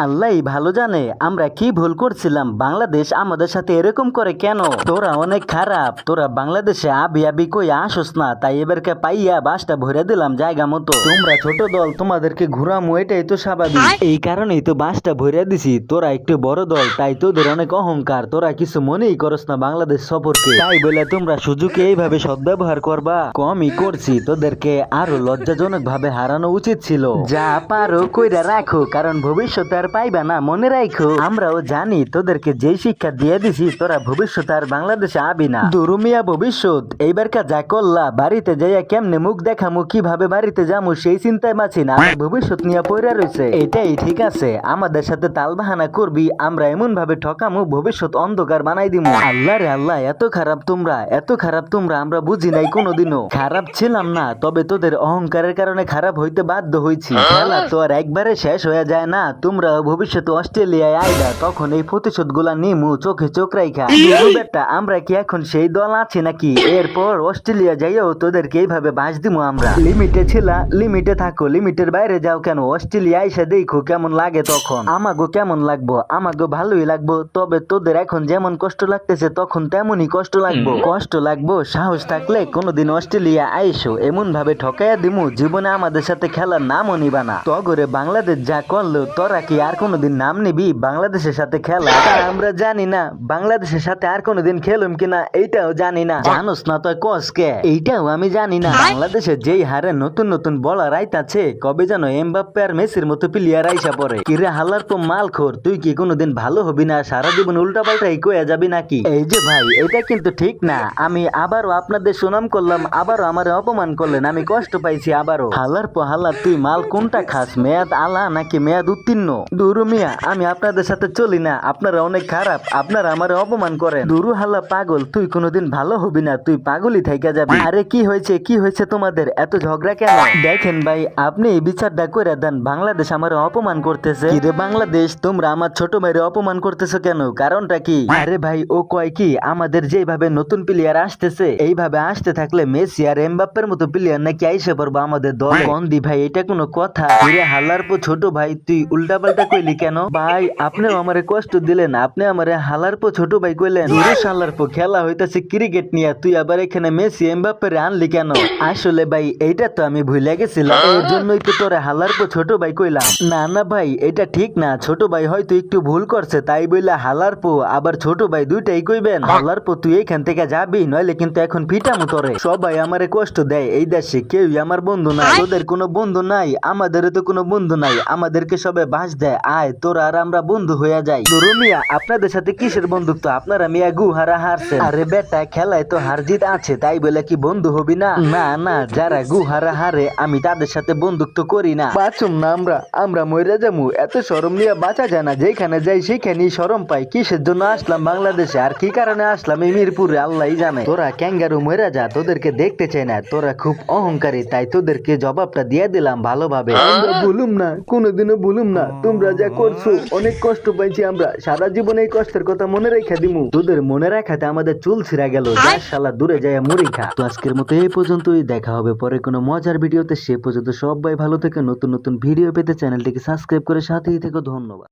আল্লাহই ভালো জানে আমরা কি ভুল করছিলাম, বাংলাদেশ আমাদের সাথে এরকম করে কেন। তোরা অনেক খারাপ, তোরা বাংলাদেশে আবি আবি কই আসোস না, তাই এবারকে পাইয়া বাসটা ভরে দিলাম জায়গা মতো। তোমরা ছোট দল, তোমাদেরকে ঘুরামো এটাই তো স্বাভাবিক, এই কারণেই তো বাসটা ভরে দিছি। তোরা একটু বড় দল, তাই তোদের অনেক অহংকার, তোরা কিছু মনেই করস না বাংলাদেশ সফরকে, তাই বলে তোমরা সুযোগে এইভাবে সদ্ব্যবহার করবা। কমই করছি, তোদেরকে আরো লজ্জাজনক ভাবে হারানো উচিত ছিল। যা পারো কইরা রাখো, কারণ ভবিষ্যতে আর পাইবা না, মনে রাখো। আমরাও জানি তোদেরকে যেই শিক্ষা দিয়ে দিছি তোরা ভবিষ্যতে আর বাংলাদেশে আবি না। দুরুমিয়া ভবিষ্যৎ এইবারকা যা করলা, বাড়িতে যাইয়া কেমনে মুখ দেখামু, কিভাবে বাড়িতে যামু সেই চিন্তায় মাছি না, ভবিষ্যৎ নিয়ে পড়া রয়েছে। এটাই ঠিক আছে, আমাদের সাথে তাল বাহানা করবি, আমরা এমন ভাবে ঠকামু ভবিষ্যৎ অন্ধকার বানাই দিমু। আল্লাহ রে আল্লাহ, এত খারাপ তোমরা, এত খারাপ তোমরা, আমরা বুঝি নাই কোনোদিনও। খারাপ ছিলাম না, তবে তোদের অহংকারের কারণে খারাপ হইতে বাধ্য হয়েছি। খেলা তো আর একবারে শেষ হয়ে যায় না, তোমরা ভবিষ্যতে অস্ট্রেলিয়ায় আইবা, তখন এই প্রতিশোধ গুলা নিমু চোখে চোখ রাইখা। বেটা, আমরা কি এখন সেই দল আছি নাকি? এরপর অস্ট্রেলিয়া যাইও তোদেরকে এইভাবে বাস দিমু আমরা। লিমিটে ছিলা, লিমিটে থাকো, লিমিটের বাইরে যাও কেন? অস্ট্রেলিয়া আইসা দেখো কেমন লাগে, তখন আমাগো কেমন লাগবো, আমাগো ভালোই লাগবো। তবে তোদের এখন যেমন কষ্ট লাগতেছে তখন তেমনই কষ্ট লাগবো, কষ্ট লাগবো। সাহস থাকলে কোনোদিন অস্ট্রেলিয়া আইসো, এমন ভাবে ঠকাইয়া দিমু জীবনে আমাদের সাথে খেলার নামও নিবা না। তগরে বাংলাদেশ যা করলো, তোরা কি আর কোনোদিন নাম নিবি বাংলাদেশের সাথে খেলা? আমরা জানি না বাংলাদেশের সাথে আর কোনোদিন খেলুম কিনা, এইটাও জানি না। জানোস না তুই কসকে, এইটাও আমি জানি না। বাংলাদেশের যেই হারে নতুন নতুন বলার আইতাছে, কবে যেন এমবাপ্পে আর মেসির মতো প্লেয়ার আইসা পড়ে। কিরে হালার পর মালখোর, তুই কি কোনোদিন ভালো হবি না? সারা জীবন উল্টা পাল্টাই কয়ে যাবি নাকি? এই যে ভাই, এটা কিন্তু ঠিক না। আমি আবারও আপনাদের সুনাম করলাম, আবারও আমার অপমান করলেন, আমি কষ্ট পাইছি আবারও। হালার পর হালা, তুই মাল কোনটা খাস, মেয়াদ আলা নাকি মেয়াদ উত্তীর্ণ? দুরু মিয়া, আমি আপনাদের সাথে চলি না, আপনারা অনেক খারাপ, আপনারা আমার অপমান করেন। দুরু হালা পাগল, তুই কোনোদিন ভালো হবি না, তুই পাগলই থাইকা যাবি। আরে কি হয়েছে, কি হয়েছে তোমাদের, এত ঝগড়া কেন? দেখেন ভাই, আপনি এই বিচারটা করে দেন, বাংলাদেশ আমার অপমান করতেছে। কিরে বাংলাদেশ, তোমরা আমার ছোট ভাইরে অপমান করতেছো কেন? কারণটা কি? আরে ভাই, ও কয় কি আমাদের যেভাবে নতুন প্লেয়ার আসতেছে, এইভাবে আসতে থাকলে মেসি আর এমবাপ্পের মতো প্লেয়ার নাকি আইসে পড়বো আমাদের দল। কন্দি ভাই, এটা কোনো কথা? কিরে হালার পো ছোট ভাই, তুই উল্টা পাল্টা কইলি কেন? ভাই, আপনিও আমারে কষ্ট দিলেন, আপনি আমারে হালার পো ছোট ভাই কইলেন। হালার পো খেলা হইতাছে ক্রিকেট নিয়ে, তুই আবার এখানে মেসি এমবাপ্পেরে আনলি কেন? আসলে ভাই, এইটা তো আমি ভুলে গেছিলাম, এর জন্যই তো তোরে হালার পো ছোট ভাই কইলাম। না না ভাই, এটা ঠিক না, ছোট ভাই হয়তো একটু ভুল করছে, তাই বইলা হালার পো আবার ছোট ভাই দুইটাই কইবেন? হালার পো তুই এখান থেকে যাবি, নইলে কিন্তু এখন পিটামু তোরে। সবাই আমারে কষ্ট দেয়, এই দেশে কেউই আমার বন্ধু নাই। তোদের কোনো বন্ধু নাই, আমাদেরও তো কোনো বন্ধু নাই, আমাদেরকে সবাই বাস দেয়। আয় তোরা আর আমরা বন্ধু হইয়া যাই। রুমিয়া, আপনাদের সাথে কিসের বন্ধুত্ব? আপনারা মিয়া গুহারা হারছেন। আরে বেটা, খেলায় তো হার জিত আছে, তাই বলে কি বন্ধু হবি না? না না, যারা গুহারা হারে আমি তাদের সাথে বন্ধুত্ব করি না। বাঁচুম না আমরা মইরা যামু, এত শরম নিয়ে বাঁচা যায় না। যেখানে যাই সেখানেই শরম পাই। কিসের জন্য আসলাম বাংলাদেশে, আর কি কারণে আসলাম এই মিরপুরে, আল্লাহই জানে। তোরা ক্যাঙ্গারু মইরা যা, তোদেরকে দেখতে চাই না, তোরা খুব অহংকারী, তাই তোদেরকে জবাবটা দিয়ে দিলাম ভালোভাবে। আমরা ভুলুম না, কোনোদিনও ভুলুম না, তোমরা যা করছো অনেক কষ্ট পাইছি আমরা, সারা জীবন এই কষ্টের কথা মনে রেখে দিমু। তোদের মনে রাখাতে আমাদের চুল ছিঁড়া গেল, যা শালা দূরে যায় মুড়ি খা। তো আজকের মতো এই পর্যন্তই, দেখা হবে পরে কোনো মজার ভিডিওতে। সে পর্যন্ত সবাই ভালো থেকে, নতুন নতুন ভিডিও পেতে চ্যানেলটিকে সাবস্ক্রাইব করে সাথেই থেকো। ধন্যবাদ।